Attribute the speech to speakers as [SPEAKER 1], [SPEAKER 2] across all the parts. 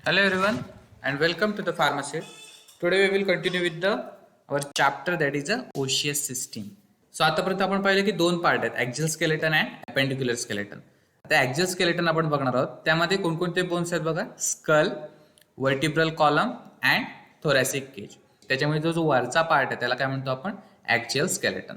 [SPEAKER 1] Hello everyone and welcome to the pharmacy. Today we will continue with the our chapter that is a osseous system. So आतापर्यंत आपण पाहिले की दोन part आहेत, ऍक्झियल skeleton and अपेंडिक्युलर skeleton. आता ऍक्झियल skeleton आपण बघणार आहोत. त्यामध्ये कोणकोणते बोन्स आहेत बघा, skull, vertebral column and thoracic cage. त्याच्यामुळे जो वरचा पार्ट आहे त्याला काय म्हणतो आपण, ऍक्झियल स्केलेटन.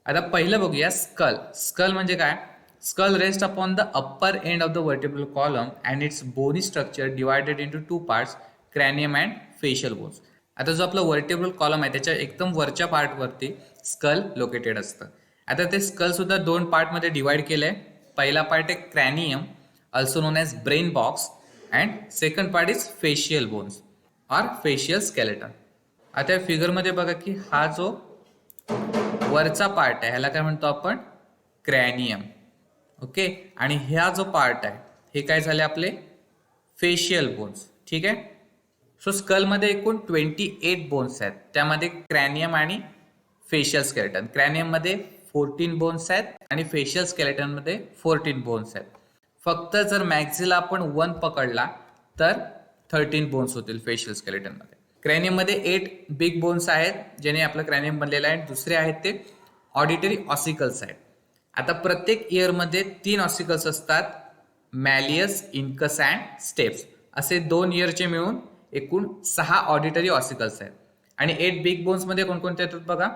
[SPEAKER 1] आता पहिलं बघूया स्कल. स्कल म्हणजे काय? Skull rests upon the upper end of the vertebral column and its bony structure divided into two parts, cranium and facial bones. आता जो आपला वर्टेब्रल कॉलम आहे त्याच्या एकदम वरच्या पार्टवरती स्कल लोकेटेड असतं. आता ते स्कल सुद्धा दोन पार्टमध्ये डिवाइड केलंय. पहिला पार्ट आहे cranium, also known as brain box, and second part is facial bones or facial skeleton. आता या फिगरमध्ये बघा की हा जो वरचा पार्ट आहे ह्याला काय म्हणतो आपण, क्रॅनियम. ओके, आणि ह्या जो पार्ट आहे हे काय झाले आपले फेशियल बोन्स. ठीक आहे. सो स्कलमध्ये एकूण 28 बोन्स आहेत, त्यामध्ये क्रॅनियम आणि फेशियल स्केलेटन. क्रॅनियममध्ये 14 बोन्स आहेत आणि फेशियल स्केलेटनमध्ये 14 बोन्स आहेत. फक्त जर मॅक्झिला आपण 1 पकडला तर 13 बोन्स होतील फेशियल स्केलेटनमध्ये. क्रॅनियममध्ये 8 बिग बोन्स आहेत ज्याने आपलं क्रॅनियम बनलेलं आहे. दुसरे आहेत ते ऑडिटरी ऑसिकल्स आहेत. आता प्रत्येक इयरमध्ये 3 ऑसिकल्स असतात, मॅलियस, इनकस अँड स्टेप्स असे 2 इयरचे मिळून एकूण 6 ऑडिटरी ऑसिकल्स आहेत. आणि 8 बिग बोन्समध्ये कोणकोणते येतात बघा.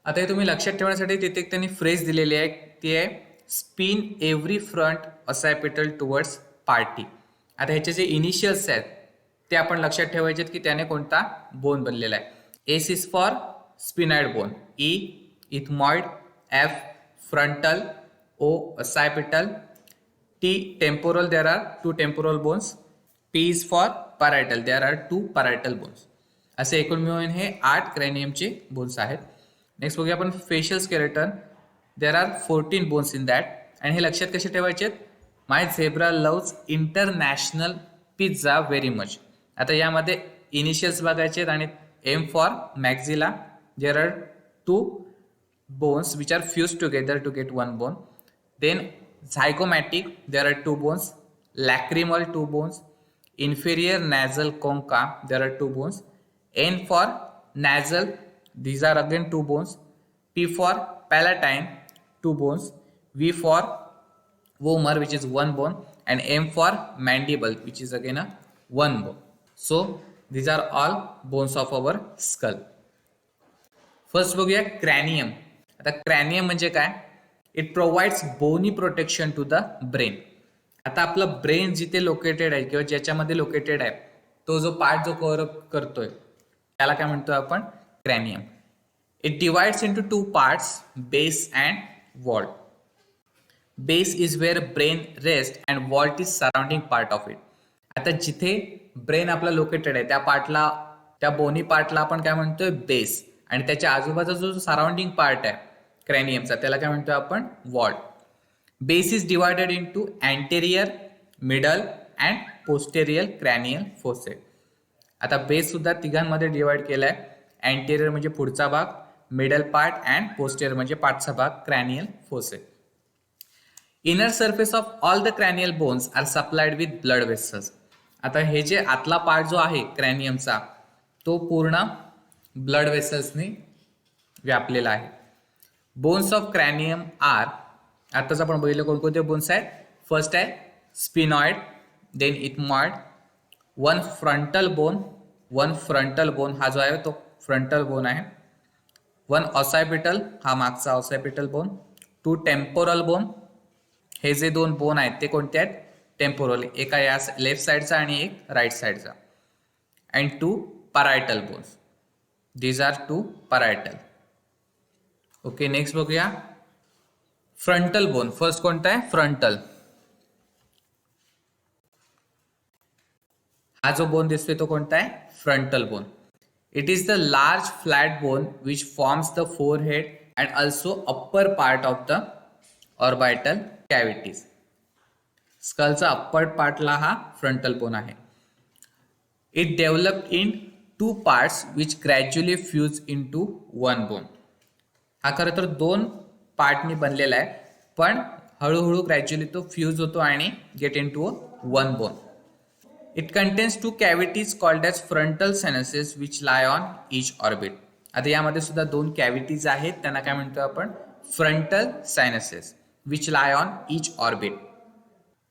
[SPEAKER 1] आता हे तुम्ही लक्षात ठेवण्यासाठी तिथे त्यांनी फ्रेज दिलेली आहे, ती आहे spin every front occipital towards party. आता ह्याचे जे इनिशियल्स आहेत ते आपण लक्षात ठेवायचे की त्याने कोणता बोन बनलेला आहे. S is for sphenoid bone, E ethmoid, F frontal, O occipital, T temporal, there are 2 temporal bones, P is for parietal, there are 2 parietal bones. असे एकूण मिळून हे 8 क्रॅनियमचे बोन्स आहेत. नेक्स्ट बघूया आपण facial skeleton. There are 14 bones in that. आणि हे लक्षात कसे ठेवायचे, my zebra loves international pizza very much. आता यामध्ये इनिशियल्स बघायचे आणि M for maxilla, there are 2 bones which are fused together to get 1 bone. Then zygomatic, there are 2 bones. Lacrimal, 2 bones. Inferior nasal concha, there are 2 bones. N for nasal, these are again 2 bones. P for palatine, 2 bones. V for vomer, which is 1 bone, and M for mandible, which is again a 1 bone. So these are all bones of our skull. First बघूया cranium. आता cranium म्हणजे काय, it provides bony protection to the brain. आता आपलं brain जिथे located आहे किंवा ज्याच्यामध्ये लोकेटेड आहे तो जो पार्ट जो कव्हर अप करतोय त्याला काय म्हणतोय आपण, cranium. It divides into 2 parts, base and vault. Base is where brain rest and vault is surrounding part of it. आता जिथे ब्रेन आपला लोकेटेड आहे त्या पार्टला, त्या बोनी पार्टला आपण काय म्हणतोय, बेस. आणि त्याच्या आजूबाजूचा जो सराउंडिंग पार्ट आहे क्रॅनियमचा त्याला काय म्हणतोय आपण, vault. Base is divided into anterior, middle and posterior cranial fossae. आता बेस सुद्धा तिघांमध्ये डिवाइड केलाय. अँटेरियर म्हणजे पुढचा भाग, मिडल पार्ट अँड पोस्टेरियर म्हणजे पाठचा भाग, cranial fossae. Inner surface of all the cranial bones are supplied with blood vessels. आता हे जे आतला पार्ट जो आहे क्रॅनियमचा तो पूर्ण ब्लड वेसल्सनी व्यापलेला आहे. बोन्स ऑफ क्रॅनियम आर, आताच आपण बघितलं कोणकोणते बोन्स आहेत. फर्स्ट आहे sphenoid, then ethmoid, 1 frontal bone. 1 frontal bone हा जो आहे तो फ्रंटल बोन आहे. 1 ऑसायपिटल, हा मागचा ऑसायपिटल बोन. 2 टेम्पोरल बोन, हे जे 2 बोन आहेत ते कोणते आहेत, टेम्पोरल, एका या लेफ्ट साईडचा आणि एक राईट साईडचा. And 2 parietal bones. These are 2 parietal. Okay, next बघूया फ्रंटल बोन. फर्स्ट कोणता आहे, फ्रंटल. हा जो बोन दिसतोय तो कोणता आहे, frontal bone. It is the large flat bone which forms the forehead and also upper part of the orbital cavities. स्कलचा अप्पर पार्टला हा फ्रंटल बोन आहे. It develop in 2 parts which gradually fuse into 1 bone. हा खरं तर 2 पार्टनी बनलेला आहे, पण हळूहळू ग्रॅज्युअली तो फ्यूज होतो आणि get in to 1 bone. It contains two cavities called as frontal sinuses which lie on each orbit. आता यामध्ये सुद्धा दोन कॅव्हिटीज आहेत, त्यांना काय म्हणतो आपण? Frontal sinuses which lie on each orbit.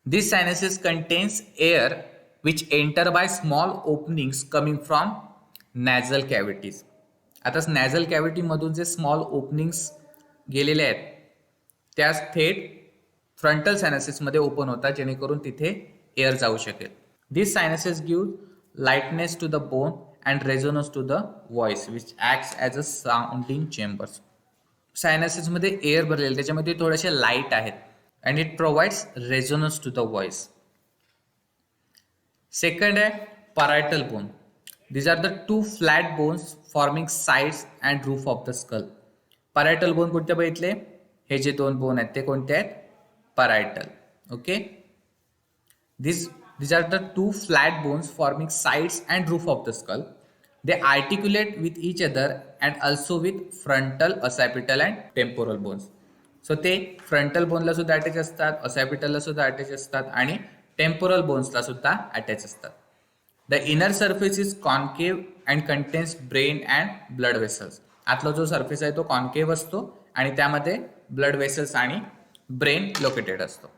[SPEAKER 1] These sinuses contains air which enter by small openings coming from nasal cavities. आता nasal cavity मधून जे स्मॉल ओपनिंग्स गेलेले आहेत त्या थेट फ्रंटल सायनसेस मध्ये ओपन होतात, जेणेकरून तिथे एअर जाऊ शकेल. These sinuses give lightness to the bone and resonance to the voice which acts as a sounding chambers. Sinuses मध्ये एअर भरलेले, त्याच्यामध्ये थोडेसे लाईट आहेत and it provides resonance to the voice. Second आहे parietal bone. These are the two flat bones forming sides and roof of the skull. Parietal bone कोणते बघितले? हे जे दोन बोन आहेत ते कोणते आहेत? Parietal. Okay. These are the two flat bones forming sides and roof of the skull. They articulate with each other and also with frontal, occipital and temporal bones. So ते फ्रंटल बोनला सुद्धा attach असतात, ऑसॅपिटलला सुद्धा attach असतात आणि temporal बोन्सला सुद्धा attach असतात. The inner surface is concave and contains brain and blood vessels. आतला जो सर्फेस आहे तो कॉन्केव्ह असतो आणि त्यामध्ये ब्लड वेसल्स आणि ब्रेन लोकेटेड असतो.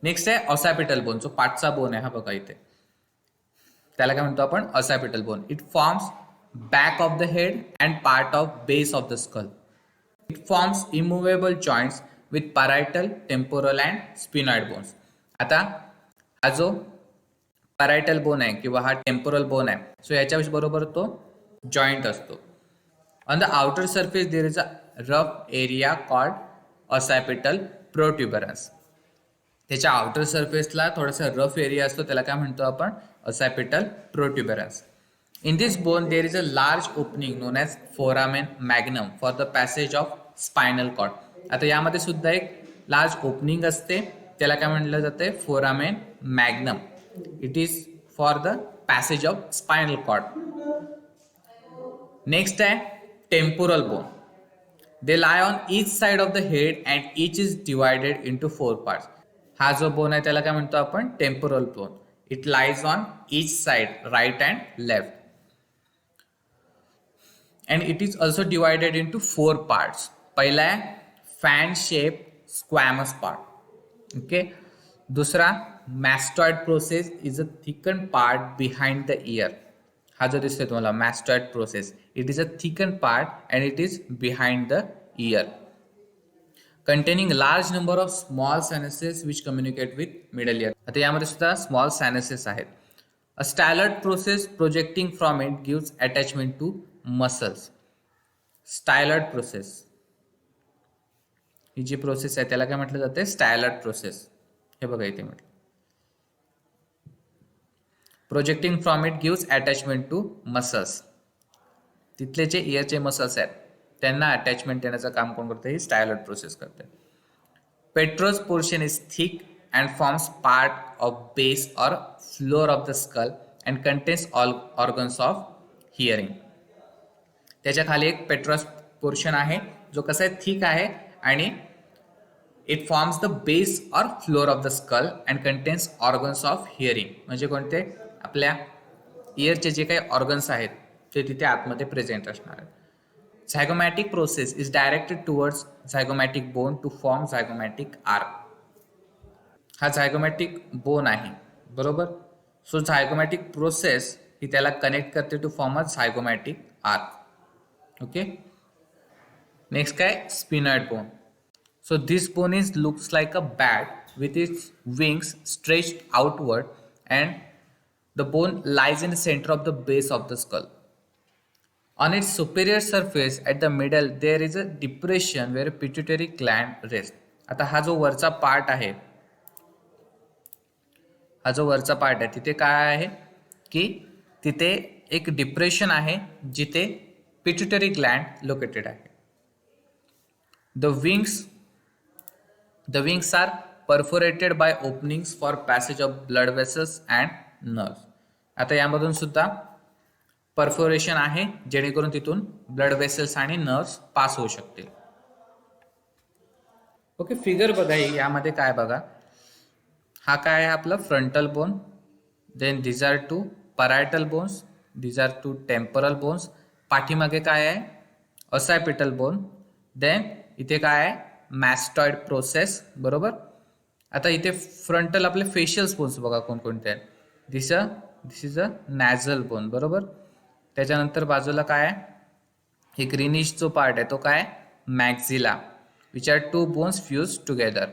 [SPEAKER 1] नेक्स्ट आहे ऑसॅपिटल बोन, जो पाठचा बोन आहे हा बघा इथे, त्याला काय म्हणतो आपण? Occipital bone. It forms back of the head and part of base of the skull. It forms immovable joints with parietal, temporal and sphenoid bones. आता हा जो parietal bone आहे किंवा हा temporal bone आहे, सो याच्या बरोबर तो जॉइंट असतो. On the outer surface there is a rough area called occipital protuberance. त्याच्या आउटर सरफेसला थोडासा रफ एरिया असतो, त्याला काय म्हणतो आपण? occipital protuberance. In this bone there is a large opening known as foramen magnum for the passage of spinal cord. आता यामध्ये सुद्धा एक लार्ज ओपनिंग असते, त्याला काय म्हणलं जाते? Foramen magnum. It is for the passage of spinal cord. Next आहे temporal bone. They lie on each side of the head and each is divided into 4 parts. हा जो बोन आहे त्याला काय म्हणतो आपण? Temporal bone. It lies on each side, right and left. And it is also divided into 4 parts. पहिला आहे fan shape squamous part. Okay. दूसरा mastoid process is a thickened part behind the ear. हा जो दिसतोय तुम्हाला mastoid process, it is a thickened part and it is behind the ear, containing large number of small sinuses which communicate with middle ear. आता यामध्ये सुद्धा small sinuses आहेत. A styloid process projecting from it gives attachment to muscles. Styloid process ही जी process आहे त्याला काय म्हटलं जाते? Styloid process. हे बघा इथे म्हटलं projecting from it gives attachment to muscles. तिथले जे इयरचे मसल्स आहेत त्यांना अटॅचमेंट देण्याचं काम कोण करते? ही स्टायलॉइड प्रोसेस करते. Petrous portion is thick and forms part of base or floor of the skull and contains all organs of hearing. त्याच्या खाली एक पेट्रस पोर्शन आहे जो कसा आहे? थिक आहे आणि it forms the base or floor of the skull and contains organs of hearing. म्हणजे कोणते? आपल्या इयरचे जे काही ऑर्गन्स आहेत ते तिथे आतमध्ये प्रेझेंट असणार आहेत. Zygomatic process is directed towards zygomatic bone to form zygomatic arch. हा झायगोमॅटिक बोन आहे बरोबर. सो झायगोमॅटिक प्रोसेस ही त्याला कनेक्ट करते to form a zygomatic arch. Okay. Next काय? Sphenoid bone. So this bone is looks like a bat with its wings stretched outward and the bone lies in the center of the base of the skull. On its superior surface at the middle there is a depression where pituitary gland rests. आता हा जो वरचा part आहे, हा जो वरचा part आहे तिथे काय आहे की तिथे एक डिप्रेशन आहे जिथे पिट्युटरी ग्लँड लोकेटेड आहे. The wings are perforated by openings for passage of blood vessels and nerves. आता यामधून सुद्धा परफोरेशन आहे जेणेकरून तिथून ब्लड वेसल्स आणि नर्व्स पास होऊ शकतील. ओके. फिगर बघा यामध्ये काय बघा, हा काय आहे आपलं frontal bone. Then these are two parietal bones, these are two temporal bones. पाठीमागे काय आहे occipital bone. देन इथे काय आहे मॅस्टॉइड प्रोसेस, बरोबर. आता इथे फ्रंटल आपले फेशियल बोन्स बघा कोणकोणते आहेत. दिस इज अ नॅझल बोन, बरोबर. त्याच्यानंतर बाजूला काय आहे, हे ग्रीनिश जो पार्ट आहे तो काय maxilla, which are two bones fuse together.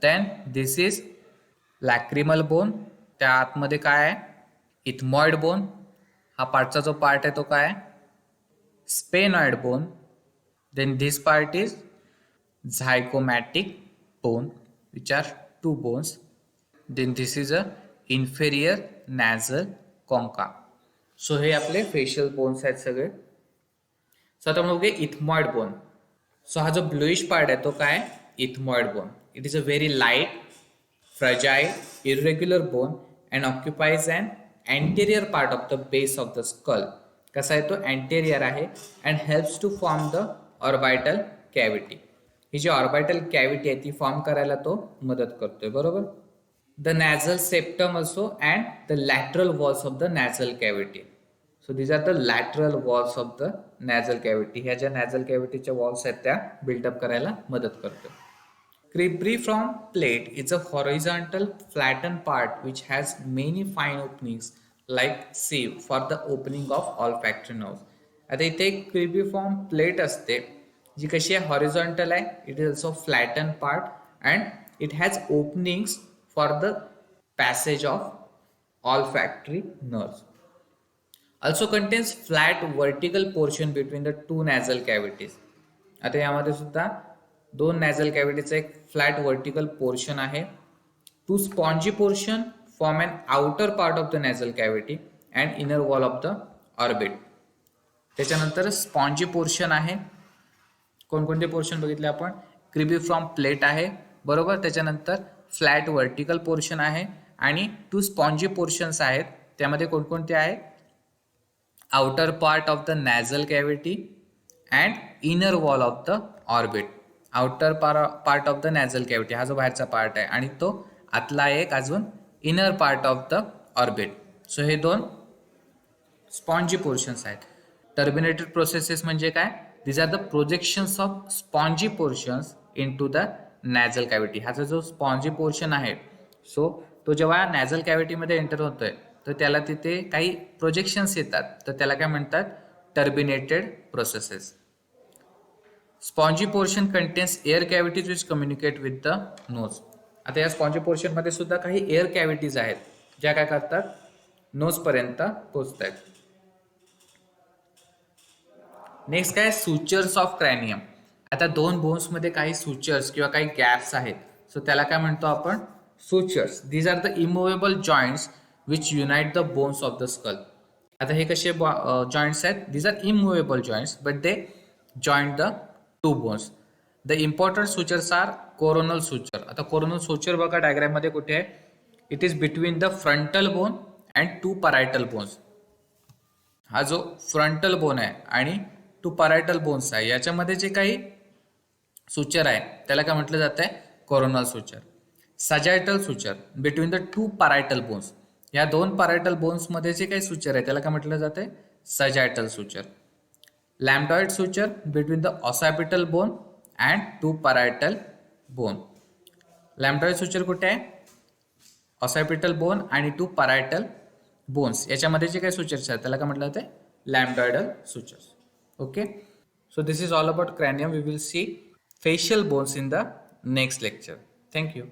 [SPEAKER 1] Then this is lacrimal bone. त्या आतमध्ये काय आहे इथमॉइड बोन. हा पार्टचा जो पार्ट आहे तो काय sphenoid bone. Then this part is zygomatic bone, which are two bones. Then this is a inferior nasal concha. So हे आपले फेशियल बोन्स आहेत सगळे. सो आता बघूया इथमॉइड बोन. सो हा जो ब्लूइश पार्ट आहे तो काय ethmoid bone. It is a very light, fragile, irregular bone and occupies an anterior part of the base of the skull. कसा आहे तो anterior आहे and helps to form the orbital cavity. He G orbital cavity आहे ती form करायला तो मदत करतोय, बरोबर. The nasal septum also and the lateral walls of the nasal cavity. So these are the lateral walls of the nasal cavity. ह्या ज्या nasal cavity च्या walls आहेत त्या बिल्डअप करायला मदत करतोय. Cribriform plate is a horizontal flattened part which has many fine openings like sieve for the opening of olfactory nerves. आता इथे एक cribriform plate असते जी कशी आहे हॉरिझॉन्टल आहे. It is also flatten part and it has openings for the passage of olfactory nerves. Also contains flat vertical portion between the two nasal cavities. आता यामध्ये सुद्धा दोन नॅझल कॅव्हिटीचा एक फ्लॅट वर्टिकल पोर्शन आहे. Two spongy portion form an outer part of the nasal cavity and inner wall of the orbit. त्याच्यानंतर spongy portion आहे. कोणकोणते पोर्शन बघितले आपण, क्रिबिफॉर्म प्लेट आहे, बरोबर. त्याच्यानंतर फ्लॅट वर्टिकल पोर्शन आहे आणि टू स्पॉन्जी पोर्शन्स आहेत. त्यामध्ये कोणकोणते आहेत, outer part of the nasal cavity and inner wall of the orbit. Outer part of the nasal cavity हा जो बाहेरचा पार्ट आहे आणि तो आतला एक अजून inner part of the orbit. So हे दोन स्पॉन्जी पोर्शन्स आहेत. टर्मिनेटेड प्रोसेसेस म्हणजे काय, these are the projections of spongy portions into the nasal cavity. हा जो स्पॉन्जी पोर्शन आहे सो तो जेव्हा नॅझल कॅव्हिटीमध्ये एंटर होतोय तर त्याला तिथे काही प्रोजेक्शन्स येतात, तर त्याला काय म्हणतात terminated processes. Spongy portion contains air cavities which communicate with the nose. आता या स्पॉन्जी पोर्शन मध्ये सुद्धा काही एअर कॅव्हिटीज आहेत ज्या काय करतात नोज पर्यंत पोहोचत आहेत. नेक्स्ट काय सुचर्स ऑफ क्रॅनियम. आता दोन बोन्स मध्ये काही सुचर्स किंवा काही गॅप्स आहेत, सो त्याला काय म्हणतो आपण sutures. These are the immovable joints which unite the bones of the skull. आता हे कसे जॉईंट्स आहेत, these are immovable joints but they joint the two bones. The important sutures are coronal suture. आता coronal suture बघा diagram मध्ये कुठे आहे, it is between the frontal bone and two parietal bones. हा जो फ्रंटल बोन आहे आणि two parietal bones आहे याच्यामध्ये जे काही सुचर आहे त्याला काय म्हटलं जात आहे coronal suture. Sagittal suture between the two parietal bones. या दोन परायटल बोन्स मध्ये जे काही सुचर आहे त्याला काय म्हटलं जात आहे sagittal suture. Lambdoid suture between the occipital bone and two parietal bone. Lambdoid suture कुठे आहे, ऑसायपिटल बोन आणि टू परायटल बोन्स याच्यामध्ये जे काही सुचर्स आहेत त्याला काय म्हटलं जाते lambdoidal sutures. Okay, so this is all about cranium. We will see facial bones in the next lecture. Thank you.